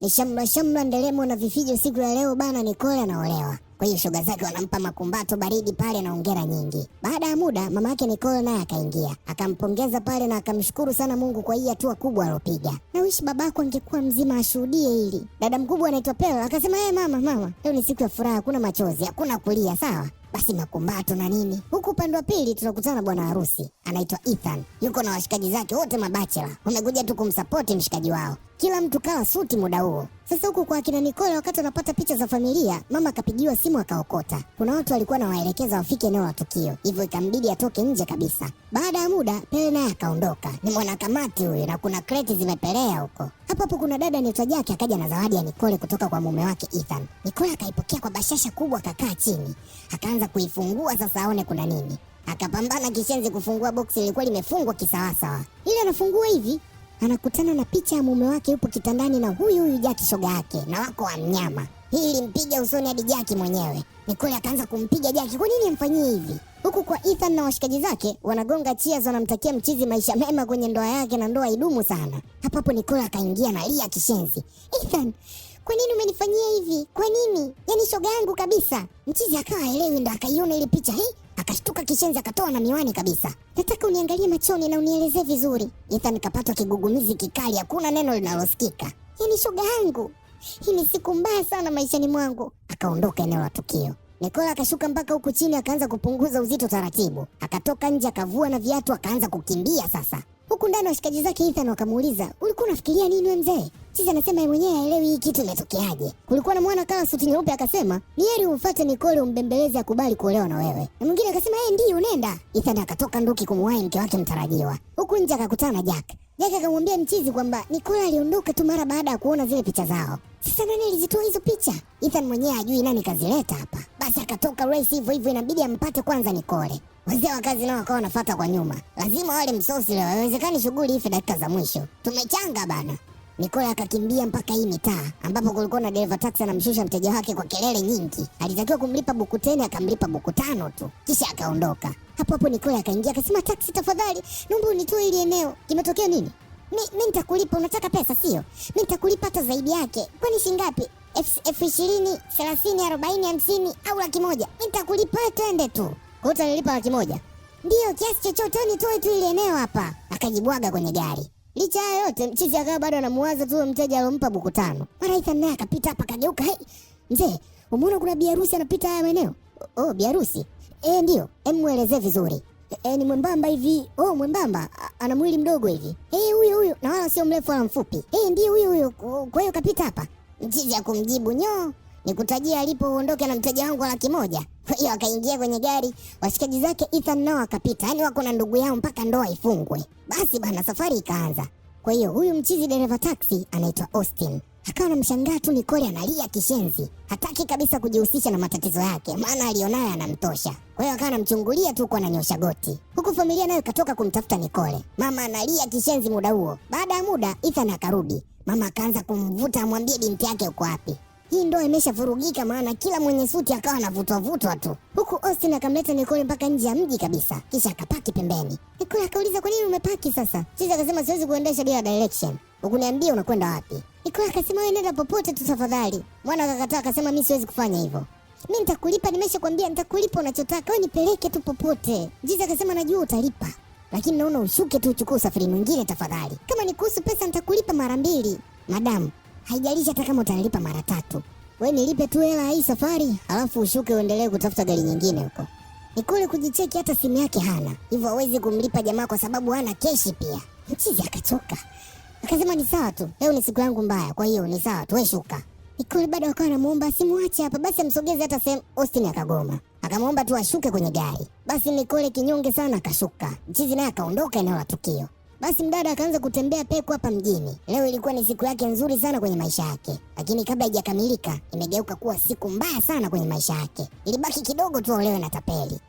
Ni shamla shamla ndelemo na vifijo siku ya leo bana. Nicole anaolewa. Kwa hiyo shoga zake wanampa makumbato baridi pale na hongera nyingi. Baada ya muda mama yake Nicole naye akaingia. Akampongeza pale na akamshukuru sana Mungu kwa hii hatua kubwa alopiga. Na wish babako angekuwa mzima ashuhudie hili. Dada mkubwa anaitwa Pelo akasema mama, leo ni siku ya furaha, hakuna machozi, hakuna kulia, sawa? Basi makumbato na nini. Huku upande wa pili tunakutana bwana harusi. Anaitwa Ethan. Yuko na washikaji zake wote mabachela. Wamekuja tu kumsupport mshikaji wao. Kila mtu kawa suti muda huo. Sasa huku kwa akina Nicole wakati wanapata picha za familia, mama akapigiwa simu akaokota. Kuna watu walikuwa na waelekeza wafike eneo la tukio. Hivyo ikambidi atoke nje kabisa. Baada ya muda, Pele naye akaondoka. Ni mwanakamati huyu na kuna kreti zimepelea huko. Hapo kuna dada anaitwa Jackie akaja na zawadi ya Nicole kutoka kwa mume wake Ethan. Nicole akaipokea kwa bashasha kubwa, akakaa chini. Akaanza kuifungua sasa aone kuna nini. Akapambana kishenzi kufungua boksi, ilikuwa limefungwa kisawasawa. Ile anafungua hivi, anakutana na picha ya mume wake yupo kitandani na huyu Jackie shoga yake, na wako wa mnyama. Hii ilimpiga usoni hadi Jackie mwenyewe. Nicole akaanza kumpiga Jackie, kwa nini amfanyie hivi? Huku kwa Ethan na washikaji zake wanagonga cheers, wanamtakia mchizi maisha mema kwenye ndoa yake na ndoa idumu sana. Hapo Nicole akaingia na lia kishenzi. Ethan, kwa nini umenifanyia hivi? Kwa nini? Yaani shoga yangu kabisa. Mchizi akawa elewi, ndo akaiona ile picha hii. Akashtuka kishenzi akatoa na miwani kabisa. Nataka uniangalie machoni na unielezee vizuri. Ethan kapatwa kigugumizi kikali, hakuna neno linalosikika. Yaani shoga yangu, hii ni siku mbaya sana maishani mwangu. Akaondoka eneo la tukio. Nicole akashuka mpaka huku chini, akaanza kupunguza uzito taratibu. Akatoka nje akavua na viatu akaanza kukimbia sasa. Huku ndani washikaji zake Ethan wakamuuliza, ulikuwa unafikiria nini wewe mzee? Sisi anasema yeye mwenyewe haelewi hii kitu imetokeaje. Kulikuwa na mwana kama suti nyeupe akasema, ni heri umfuate Nicole umbembeleze akubali kuolewa na wewe. Na mwingine akasema, ndio nenda. Ethan akatoka nduki kumwahi mke wake mtarajiwa. Huku nje akakutana na Jack. Jack akamwambia mchizi kwamba Nicole aliondoka tu mara baada ya kuona zile picha zao. Sasa nani alizitoa hizo picha? Ethan mwenyewe hajui nani kazileta hapa. Basi akatoka race hivyo inabidi ampate kwanza Nicole. Wazee wa kazi nao wakawa wanafuata kwa nyuma. Lazima wale msosi leo, haiwezekani shughuli ife dakika za mwisho. Tumechanga bana. Nicole akakimbia mpaka hii mitaa ambapo kulikuwa na dereva taxi anamshusha mteja wake kwa kelele nyingi. Alitakiwa kumlipa buku 10, akamlipa buku 5 tu. Kisha akaondoka. Hapo Nicole akaingia akasema, taxi tafadhali, naomba unitoe ile eneo. Kimetokea nini? Mimi nitakulipa, unataka pesa sio? Mimi nitakulipa hata zaidi yake. Kwani shilingi ngapi? Elfu 20, 30, 40, 50 au 100,000. Mimi nitakulipa, twende tu. Kwa utanilipa 100,000? Ndio, kiasi chochote, nitoe tu ile eneo hapa. Akajibwaga kwenye gari. Licha ya yote mchizi akawa bado anamuwaza tu mteja alompa buku 5. Mara Ethan naye akapita hapa akageuka, mzee, umeona kuna biharusi anapita haya maeneo? Oh, biharusi? Ndio, muelezee vizuri. Ni mwembamba hivi. Oh, mwembamba, ana mwili mdogo hivi. Huyo, na wala sio mrefu wala mfupi. Ndio huyo. Kwa hiyo kapita hapa. Mchizi akumjibu, nikutajia alipo uondoke na mteja wangu wa 100,000. Kwa hiyo akaingia kwenye gari, washikaji zake Ethan nao akapita. Yaani wako na ndugu yao mpaka ndoa ifungwe. Basi bana, safari ikaanza. Kwa hiyo huyu mchizi dereva taxi anaitwa Austin. Akawa anamshangaa tu Nicole analia kishenzi. Hataki kabisa kujihusisha na matatizo yake, maana alionayo anamtosha. Kwa hiyo akawa anamchungulia tu kwa ananyosha goti. Huku familia nayo katoka kumtafuta Nicole. Mama analia kishenzi muda huo. Baada ya muda Ethan akarudi. Mama akaanza kumvuta amwambie binti yake uko wapi. Hii ndoa imeshavurugika, maana kila mwenye suti akawa anavutwa tu. Huku Austin akamleta Nicole mpaka nje ya mji kabisa, kisha akapaki pembeni. Nicole akauliza, kwa nini umepaki sasa? Sisi akasema, siwezi kuendesha bila direction. Ukuniambia unakwenda wapi? Nicole akasema, wewe nenda popote tu tafadhali. Mwana akakataa akasema, mimi siwezi kufanya hivyo. Mimi nitakulipa, nimeshakwambia nitakulipa unachotaka, wewe nipeleke tu popote. Jizi akasema, najua utalipa, lakini naona ushuke tu uchukue usafiri mwingine tafadhali. Kama ni kuhusu pesa nitakulipa mara 2. Madamu, haijalishi hata kama utanilipa mara 3. Wewe nilipe tu hela hii safari, alafu ushuke uendelee kutafuta gari nyingine huko. Nicole kujicheki hata simu yake hana. Hivyo hawezi kumlipa jamaa kwa sababu hana keshi pia. Mchizi akachoka. Akasema ni sawa tu. Leo ni siku yangu mbaya, kwa hiyo ni sawa tu, wewe shuka. Nicole bado akawa anamuomba simuache hapa, basi amsogeze hata sehemu. Austin akagoma. Akamuomba tu ashuke kwenye gari. Basi Nicole kinyonge sana akashuka. Mchizi naye akaondoka eneo la tukio. Basi mdada akaanza kutembea peku hapa mjini. Leo ilikuwa ni siku yake nzuri sana kwenye maisha yake. Lakini kabla haijakamilika, imegeuka kuwa siku mbaya sana kwenye maisha yake. Ilibaki kidogo tu aolewe na tapeli.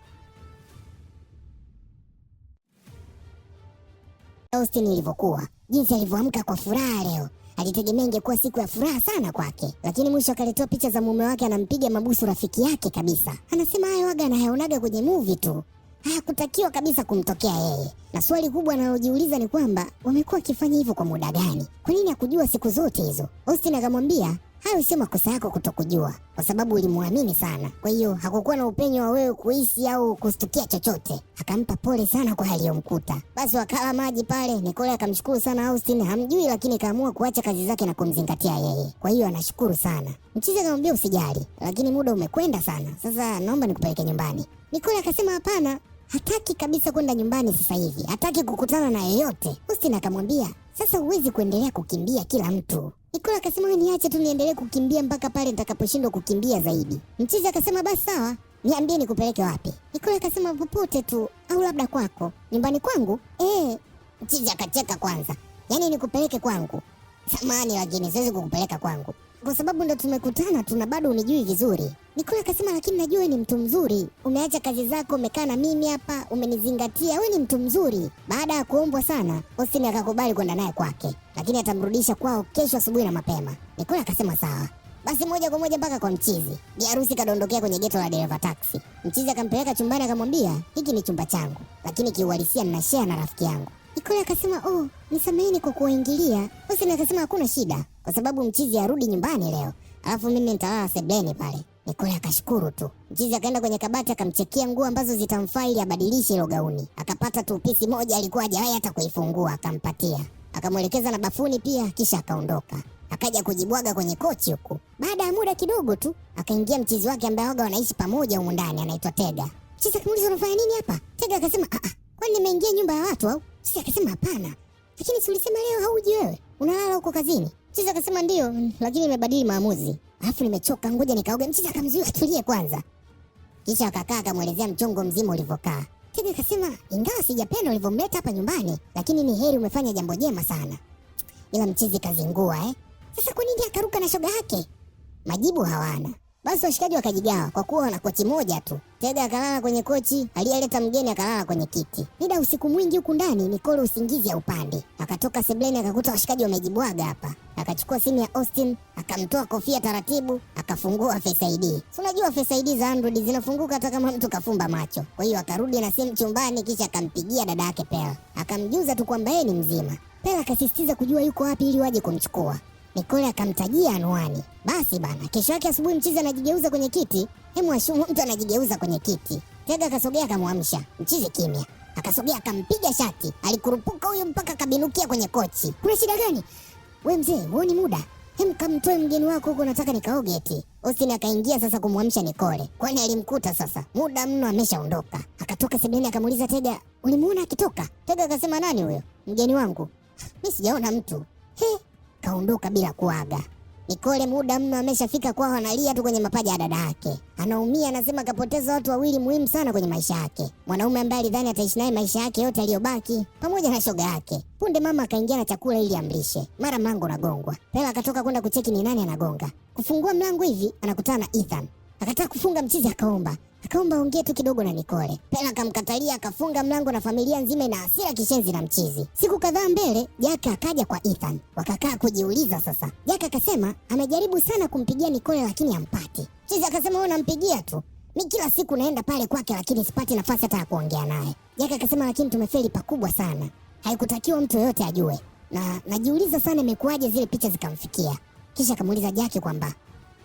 Austin ilivyokuwa, jinsi alivyoamka kwa furaha leo. Alitegemea ingekuwa siku ya furaha sana kwake. Lakini mwisho akaletewa picha za mume wake anampiga mabusu rafiki yake kabisa. Anasema hayo waga anayaonaga kwenye movie tu. hayakutakiwa kabisa kumtokea yeye. Na swali kubwa analojiuliza ni kwamba wamekuwa wakifanya hivyo kwa muda gani? Kwa nini hakujua siku zote hizo? Austin akamwambia, hayo sio makosa yako kutokujua, kwa sababu ulimwamini sana. Kwa hiyo hakukuwa na upenyo wa wewe kuhisi au kustukia chochote. Akampa pole sana kwa aliyomkuta. Basi wakala maji pale. Nicole akamshukuru sana Austin, hamjui lakini kaamua kuacha kazi zake na kumzingatia yeye. Kwa hiyo anashukuru sana. Mchizi akamwambia usijali, lakini muda umekwenda sana. Sasa naomba nikupeleke nyumbani. Nicole akasema hapana, hataki kabisa kwenda nyumbani sasa hivi. Hataki kukutana na yeyote. Austin akamwambia, sasa huwezi kuendelea kukimbia kila mtu. Nicole akasema niache tu niendelee kukimbia mpaka pale nitakaposhindwa kukimbia zaidi. Mchizi akasema basi sawa, niambie nikupeleke wapi? Nicole akasema popote tu, au labda kwako. Nyumbani kwangu? Mchizi akacheka kwanza. Yaani nikupeleke kwangu? Samahani lakini siwezi kukupeleka kwangu, kwa sababu ndo tumekutana tu na bado unijui vizuri. Nicole akasema lakini najua ni mtu mzuri. Umeacha kazi zako, umekaa na mimi hapa, umenizingatia, wewe ni mtu mzuri. Baada ya kuombwa sana, Austin akakubali kwenda naye kwake, lakini atamrudisha kwao kesho asubuhi na mapema. Nicole akasema sawa. Basi moja kwa moja mpaka kwa Mchizi. Bi harusi kadondokea kwenye geto la dereva taxi. Mchizi akampeleka chumbani akamwambia, hiki ni chumba changu, lakini kiuhalisia nina share na rafiki yangu. Nicole akasema nisameheni kwa kuingilia. Austin akasema hakuna shida, kwa sababu Mchizi arudi nyumbani leo, alafu mimi nitalala sebleni pale. Nicole akashukuru tu. Mchizi akaenda kwenye kabati akamchekia nguo ambazo zitamfaa ili abadilishe hilo gauni. Akapata tu pisi moja alikuwa hajawahi hata kuifungua, akampatia. Akamwelekeza na bafuni pia, kisha akaondoka. Akaja kujibwaga kwenye kochi huku. Baada ya muda kidogo tu akaingia mchizi wake ambaye waga wanaishi pamoja humu ndani, anaitwa Tega. Mchizi akamuuliza unafanya nini hapa? Tega akasema kwani nimeingia nyumba ya watu au? Mchizi akasema hapana, lakini si ulisema leo hauji wewe, unalala huko kazini? Mchizi akasema ndio, lakini nimebadili maamuzi, alafu nimechoka, ngoja nikaoge. Mchizi akamzuia atulie kwanza, kisha akakaa akamwelezea mchongo mzima ulivyokaa. Tega akasema ingawa sijapenda ulivyomleta hapa nyumbani, lakini ni heri, umefanya jambo jema sana. Ila Mchizi kazingua Sasa kwa nini akaruka na shoga yake? Majibu hawana. Basi washikaji wakajigawa kwa kuwa wana kochi moja tu. Tega akalala kwenye kochi, aliyeleta mgeni akalala kwenye kiti. Mida usiku mwingi huku ndani, Nicole usingizi ya upande. Akatoka sebleni akakuta washikaji wamejibwaga hapa. Akachukua simu ya Austin, akamtoa kofia taratibu, akafungua Face ID. Si unajua Face ID za Android zinafunguka hata kama mtu kafumba macho. Kwa hiyo akarudi na simu chumbani, kisha akampigia dada yake Pela. Akamjuza tu kwamba yeye ni mzima. Pela akasisitiza kujua yuko wapi ili waje kumchukua. Nicole akamtajia anwani. Basi bana, kesho yake asubuhi Mchizi anajigeuza kwenye kiti. Ashumu mtu anajigeuza kwenye kiti. Tega akasogea akamwamsha. Mchizi kimya. Akasogea akampiga shati. Alikurupuka huyo mpaka kabinukia kwenye kochi. Kuna shida gani? We mzee, huoni muda? Kamtoe mgeni wako huko, nataka nikaoge eti. Austin akaingia sasa kumwamsha Nicole. Kwani alimkuta sasa muda mno ameshaondoka. Akatoka sebeni akamuuliza Tega, ulimuona akitoka? Tega akasema nani huyo? Mgeni wangu. Mimi sijaona mtu. Kaondoka bila kuaga. Nicole muda mno ameshafika kwao, analia tu kwenye mapaja ya dada yake. Anaumia, anasema kapoteza watu wawili muhimu sana kwenye maisha yake. Mwanaume ambaye alidhani ataishi naye maisha yake yote aliyobaki, pamoja na shoga yake. Punde mama akaingia na chakula ili amlishe. Mara mlango unagongwa. Pela akatoka kwenda kucheki ni nani anagonga. Kufungua mlango hivi anakutana na Ethan. Akataka kufunga Mchizi akaomba ongee tu kidogo na Nicole. Pela akamkatalia, akafunga mlango na familia nzima ina hasira kishenzi na Mchizi. Siku kadhaa mbele, Jaka akaja kwa Ethan. Wakakaa kujiuliza sasa. Jaka akasema amejaribu sana kumpigia Nicole lakini hampati. Mchizi akasema wewe unampigia tu. Mimi kila siku naenda pale kwake lakini sipati nafasi hata ya kuongea naye. Jaka akasema lakini tumefeli pakubwa sana. Haikutakiwa mtu yoyote ajue. Na najiuliza sana imekuwaje zile picha zikamfikia. Kisha akamuuliza Jaki kwamba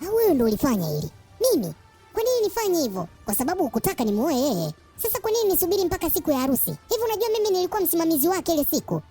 wewe ndio ulifanya hili? Mimi? Kwa nini nifanye hivyo? Kwa sababu hukutaka nimuoe yeye. Sasa kwa nini nisubiri mpaka siku ya harusi? Hivi unajua mimi nilikuwa msimamizi wake ile siku.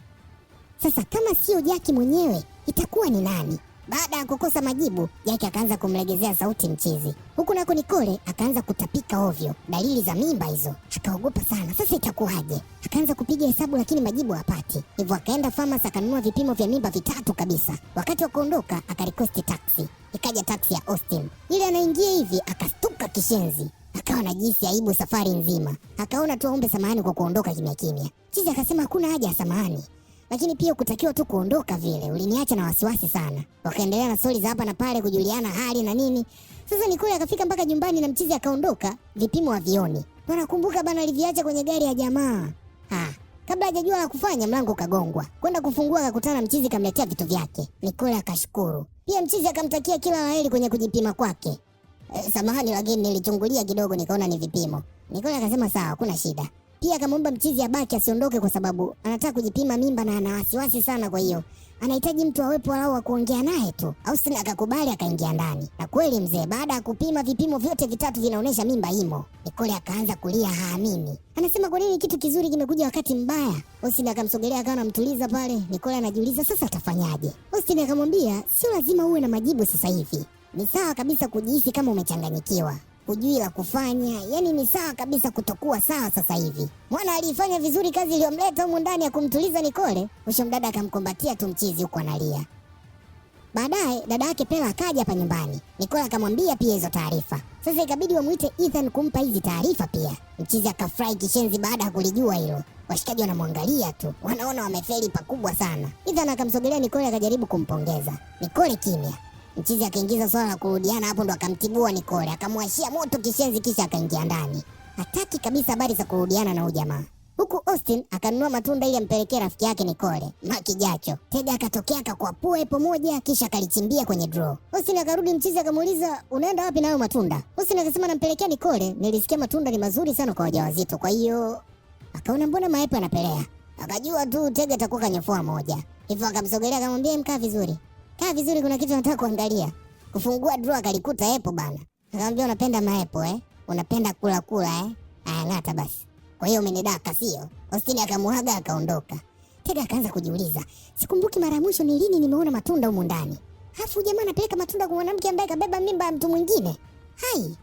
Sasa kama sio Jaki mwenyewe, itakuwa ni nani? Baada ya kukosa majibu, Jaki akaanza kumlegezea sauti Mchizi. Huku nako Nicole akaanza kutapika ovyo. Dalili za mimba hizo. Akaogopa sana. Sasa itakuwaje? Akaanza kupiga hesabu lakini majibu hapati. Hivyo akaenda pharmacy akanunua vipimo vya mimba 3 kabisa. Wakati wa kuondoka akarequest taxi. Ikaja taxi ya Austin. Ile anaingia hivi akastuka kishenzi. Akawa anajihisi aibu safari nzima. Akaona tu aombe samahani kwa kuondoka kimya kimya. Mchizi akasema hakuna haja ya samahani, lakini pia ukutakiwa tu kuondoka vile, uliniacha na wasiwasi sana. Wakaendelea na stori za hapa na pale kujuliana hali na nini. Sasa Nicole akafika mpaka nyumbani na Mchizi akaondoka, vipimo havioni. Nakumbuka bana aliviacha kwenye gari ya jamaa. Kabla hajajua la kufanya mlango kagongwa. Kwenda kufungua akakutana Mchizi kamletea vitu vyake. Nicole akashukuru. Pia Mchizi akamtakia kila laheri kwenye kujipima kwake. Samahani lakini nilichungulia kidogo nikaona ni vipimo. Nicole akasema sawa, hakuna shida. Pia akamwomba mchizi abaki asiondoke kwa sababu anataka kujipima mimba na ana wasiwasi sana, kwa hiyo anahitaji mtu awepo au wa kuongea naye tu. Austin akakubali, akaingia ndani. Na kweli mzee, baada ya kupima vipimo vyote vitatu vinaonyesha mimba imo. Nicole akaanza kulia, haamini. Anasema kwa nini kitu kizuri kimekuja wakati mbaya? Austin akamsogelea akawa anamtuliza pale. Nicole anajiuliza sasa atafanyaje? Austin akamwambia sio lazima uwe na majibu sasa hivi. Ni sawa kabisa kujihisi kama umechanganyikiwa, hujui la kufanya, yani ni sawa kabisa kutokuwa sawa sasa hivi. Mwana alifanya vizuri kazi iliyomleta humu ndani ya kumtuliza Nicole. Mwisho mdada akamkumbatia tu mchizi huko analia. Baadaye dada yake Pela akaja hapa nyumbani. Nicole akamwambia pia hizo taarifa. Sasa ikabidi wamuite Ethan kumpa hizi taarifa pia. Mchizi akafurahi kishenzi baada ya kulijua hilo. Washikaji wanamwangalia tu, wanaona wamefeli pakubwa sana. Ethan akamsogelea Nicole akajaribu kumpongeza. Nicole kimya. Mchizi akaingiza swala la kurudiana, hapo ndo akamtibua Nicole, akamwashia moto kishenzi, kisha akaingia ndani. Hataki kabisa habari za kurudiana na huyu jamaa. Huku Austin akanunua matunda ili ampelekee rafiki yake Nicole, Maki Jacho. Tega akatokea akakwapua epo moja kisha akalichimbia kwenye draw. Austin akarudi, mchizi akamuuliza unaenda wapi na hayo matunda? Austin akasema nampelekea Nicole, nilisikia matunda ni mazuri sana kwa wajawazito, kwa hiyo akaona mbona maepo yanapelea. Akajua tu Tega atakuwa kanyofoa moja. Hivyo akamsogelea akamwambia mkaa vizuri. Kaa vizuri, kuna kitu nataka kuangalia. Kufungua draw akalikuta epo bana. Akamwambia unapenda maepo unapenda kula Aya ng'ata basi. Kwa hiyo umenidaka sio? Austin akamuaga akaondoka. Tega akaanza kujiuliza, sikumbuki mara mwisho ni lini nimeona matunda humu ndani. Alafu jamaa anapeleka matunda kwa mwanamke ambaye kabeba mimba ya mtu mwingine. Hai.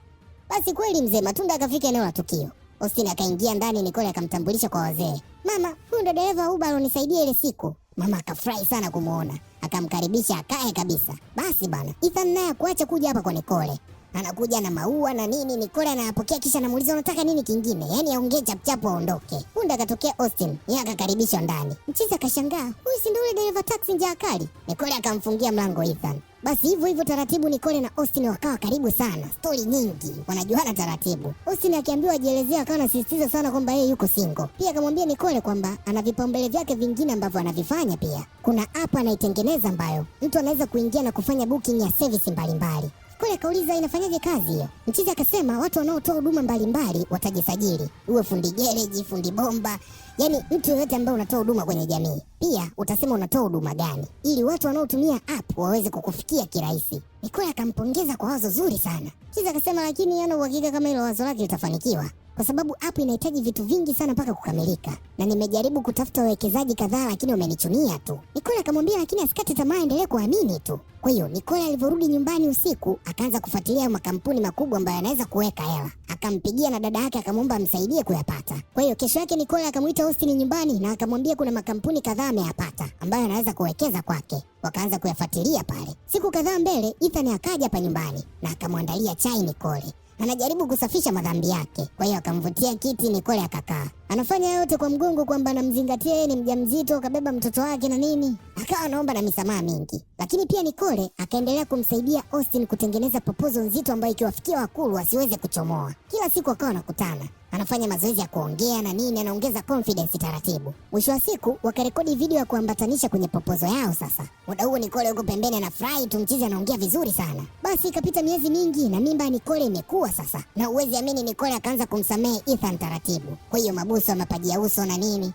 Basi kweli mzee, matunda akafika eneo la tukio. Austin akaingia ndani, Nicole akamtambulisha kwa wazee. Mama, huyu ndo dereva wa Uber alionisaidia ile siku. Mama akafurahi sana kumuona, akamkaribisha akae kabisa. Basi bana, Ethan naye kuacha kuja hapa kwa Nicole. Anakuja na maua na nini, Nicole anayapokea kisha anamuuliza unataka nini kingine? Yaani aongee chapchapo aondoke. Punde akatokea Austin, yeye akakaribishwa ndani. Mchizi akashangaa, huyu si ndio yule dereva taxi njaa kali? Nicole akamfungia mlango Ethan. Basi hivyo taratibu Nicole na Austin wakawa karibu sana. Stori nyingi, wanajuana taratibu. Austin akiambiwa ajielezea akawa anasisitiza sana kwamba yeye yuko single. Pia akamwambia Nicole kwamba ana vipaumbele vyake vingine ambavyo anavifanya pia. Kuna app anaitengeneza ambayo mtu anaweza kuingia na kufanya booking ya service mbalimbali. Nicole akauliza inafanyaje kazi hiyo? Mchizi akasema watu wanaotoa huduma mbalimbali watajisajili. Uwe fundi gereji, fundi bomba, yaani mtu yoyote ambaye unatoa huduma kwenye jamii. Pia utasema unatoa huduma gani ili watu wanaotumia app waweze kukufikia kirahisi. Nicole akampongeza kwa wazo zuri sana. Mchizi akasema lakini hana uhakika kama hilo wazo lake litafanikiwa, kwa sababu app inahitaji vitu vingi sana mpaka kukamilika, na nimejaribu kutafuta wawekezaji kadhaa lakini wamenichunia tu. Nicole akamwambia lakini asikate tamaa, endelee kuamini tu. Kwa hiyo Nicole alivyorudi nyumbani usiku akaanza kufuatilia makampuni makubwa ambayo yanaweza kuweka hela. Akampigia na dada yake akamwomba amsaidie kuyapata. Kwa hiyo kesho yake Nicole akamuita Austin nyumbani na akamwambia kuna makampuni kadhaa ameyapata ambayo anaweza kuwekeza kwake. Wakaanza kuyafuatilia pale. Siku kadhaa mbele Ethan akaja hapa nyumbani na akamwandalia chai Nicole. Anajaribu kusafisha madhambi yake. Kwa hiyo akamvutia kiti Nicole akakaa. Anafanya yote kwa mgongo kwamba anamzingatia yeye ni mjamzito, kabeba mtoto wake na nini. Akawa anaomba na misamaha mingi. Lakini pia Nicole akaendelea kumsaidia Austin kutengeneza proposal nzito ambayo ikiwafikia wakulu wasiweze kuchomoa. Kila siku akawa anakutana. Anafanya mazoezi ya kuongea na nini, anaongeza confidence taratibu. Mwisho wa siku wakarekodi video ya kuambatanisha kwenye proposal yao sasa. Muda huo Nicole yuko pembeni anafurahi tu, mchizi anaongea vizuri sana. Basi ikapita miezi mingi na mimba ya Nicole imekuwa sasa. Na uwezi amini Nicole akaanza kumsamehe Ethan taratibu. Kwa hiyo mabusu ya mapaji ya uso na nini.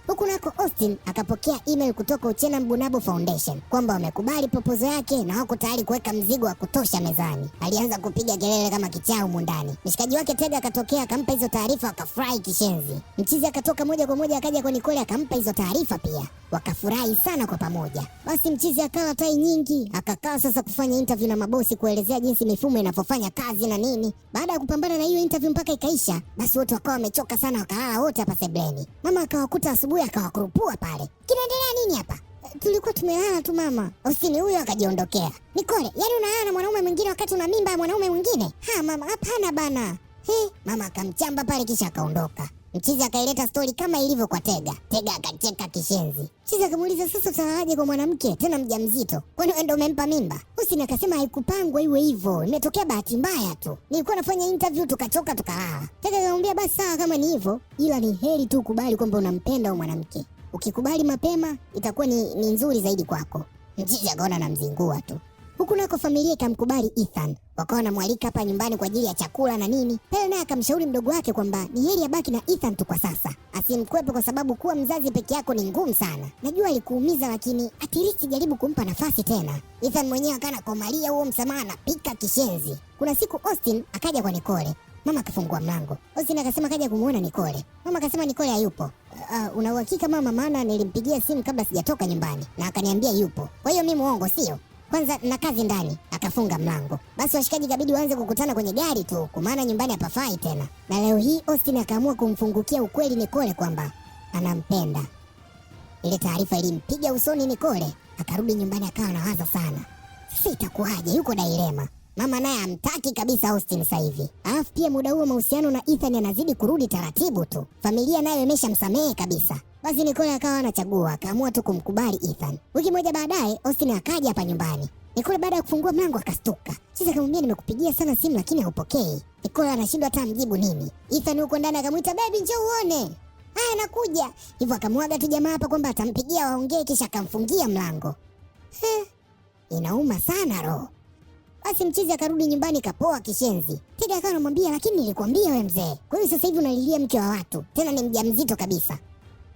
Huku nako Austin akapokea email kutoka Uchena Mbunabo Foundation kwamba wamekubali proposal yake na wako tayari kuweka mzigo wa kutosha mezani. Alianza kupiga kelele kama kichaa humu ndani. Mshikaji wake Tega akatokea akampa hizo taarifa, akafurahi kishenzi. Mchizi akatoka moja kwa moja akaja kwa Nicole akampa hizo taarifa pia. Wakafurahi sana kwa pamoja. Basi mchizi akala tai nyingi, akakaa sasa kufanya interview na mabosi kuelezea jinsi mifumo inavyofanya kazi na nini. Baada ya kupambana na hiyo interview mpaka ikaisha, basi wote wakawa wamechoka sana, wakalala wote hapa sebleni. Mama akawakuta asubuhi akawakurupua pale. Kinaendelea nini hapa? Tulikuwa tumelala tu mama. Austin huyo akajiondokea. Nicole, yaani unalala na mwanaume mwingine wakati una mimba ya mwanaume mwingine? Ha mama, hapana bana. Mama akamchamba pale kisha akaondoka. Mchizi akaileta stori kama ilivyo kwa Tega. Tega akacheka kishenzi. Mchizi akamuuliza sasa utalalaje kwa mwanamke tena mjamzito? Kwani wewe ndio umempa mimba? Austin akasema haikupangwa iwe hivyo. Imetokea bahati mbaya tu. Nilikuwa nafanya interview tukachoka tukalala. Tega akamwambia basi sawa kama ni hivyo, ila ni heri tu kubali kwamba unampenda huyo mwanamke. Ukikubali mapema itakuwa ni nzuri zaidi kwako. Mchizi akaona anamzingua tu. Huku nako familia ikamkubali Ethan. Wakawa wanamwalika hapa nyumbani kwa ajili ya chakula na nini. Pele naye akamshauri mdogo wake kwamba ni heri abaki na Ethan tu kwa sasa, asimkwepe kwa sababu kuwa mzazi peke yako ni ngumu sana. Najua alikuumiza, lakini at least jaribu kumpa nafasi tena. Ethan mwenyewe akana komalia huo msamaha, anapika kishenzi. Kuna siku Austin akaja kwa Nicole. Mama akafungua mlango. Austin akasema kaja kumuona Nicole. Mama akasema Nicole hayupo. Una uhakika mama? Maana nilimpigia simu kabla sijatoka nyumbani na akaniambia yupo. Kwa hiyo mimi muongo sio? Kwanza na kazi ndani. Akafunga mlango. Basi washikaji kabidi waanze kukutana kwenye gari tu, kwa maana nyumbani hapafai tena. Na leo hii Austin akaamua kumfungukia ukweli Nicole kwamba anampenda. Ile taarifa ilimpiga usoni Nicole. Akarudi nyumbani akawa anawaza sana. Sasa itakuwaje? Yuko dilema. Mama naye hamtaki kabisa Austin sasa hivi. Alafu pia muda huo mahusiano na Ethan yanazidi kurudi taratibu tu. Familia nayo imeshamsamehe kabisa. Basi Nicole akawa anachagua, akaamua tu kumkubali Ethan. Wiki moja baadaye Austin akaja hapa nyumbani. Nicole baada ya kufungua mlango akastuka. Sisi akamwambia nimekupigia sana simu lakini haupokei. Nicole anashindwa hata mjibu nini. Ethan huko ndani akamuita, baby njoo uone. Haya nakuja. Hivyo akamwaga tu jamaa hapa kwamba atampigia waongee, kisha akamfungia mlango. Inauma sana roho. Basi mchizi akarudi nyumbani kapoa kishenzi. Tega akawa anamwambia, lakini nilikwambia wewe mzee. Kwa hiyo sasa hivi unalilia mke wa watu. Tena ni mjamzito kabisa.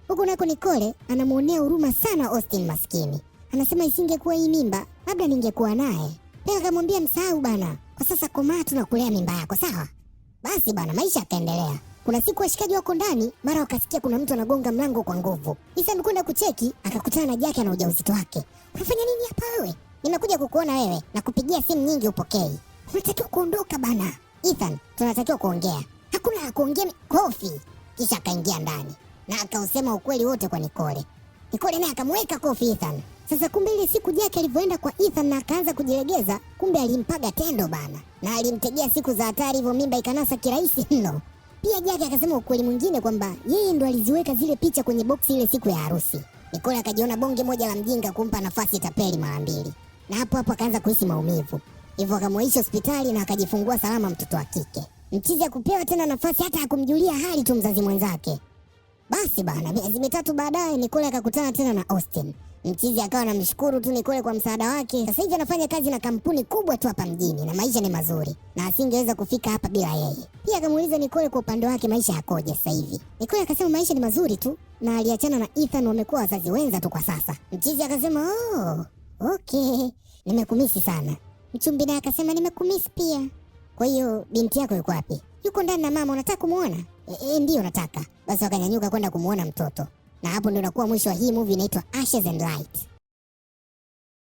Huko nako Nicole anamuonea huruma sana Austin maskini. Anasema isingekuwa hii mimba, labda ningekuwa naye. Pia akamwambia msahau bana. Kwa sasa komaa tu na kulea mimba yako, sawa? Basi bana, maisha yakaendelea. Kuna siku washikaji wako ndani, mara wakasikia kuna mtu anagonga mlango kwa nguvu. Ethan kwenda kucheki, akakutana na Jackie na ujauzito wake. Unafanya nini hapa wewe? Nimekuja kukuona wewe na kupigia simu nyingi upokei. Unatakiwa kuondoka bana. Ethan, tunatakiwa kuongea. Hakuna la kuongea, kofi. Kisha akaingia ndani na akausema ukweli wote kwa Nicole. Nicole naye akamweka kofi Ethan. Sasa kumbe ile siku Jackie alivyoenda kwa Ethan na akaanza kujilegeza, kumbe alimpaga tendo bana. Na alimtegea siku za hatari, hivyo mimba ikanasa kirahisi mno. Pia Jackie akasema ukweli mwingine kwamba yeye ndo aliziweka zile picha kwenye boksi ile siku ya harusi. Nicole akajiona bonge moja la mjinga kumpa nafasi tapeli mara mbili. Na hapo akaanza kuhisi maumivu. Hivyo akamwaisha hospitali na akajifungua salama mtoto wa kike. Mchizi akupewa tena nafasi hata ya kumjulia hali tu mzazi mwenzake. Basi bana, miezi mitatu baadaye Nicole akakutana tena na Austin. Mchizi akawa anamshukuru tu Nicole kwa msaada wake. Sasa hivi anafanya kazi na kampuni kubwa tu hapa mjini na maisha ni mazuri. Na asingeweza kufika hapa bila yeye. Pia akamuuliza Nicole kwa upande wake maisha yakoje sasa hivi. Nicole akasema maisha ni mazuri tu na aliachana na Ethan, wamekuwa wazazi wenza tu kwa sasa. Mchizi akasema, okay, nimekumisi sana. Mchumbi naye akasema nimekumisi pia. Kwa hiyo binti yako yuko wapi? Yuko ndani na mama, unataka kumuona? Ndio nataka. Basi wakanyanyuka kwenda kumuona mtoto. Na hapo ndio inakuwa mwisho wa hii movie inaitwa Ashes and Light.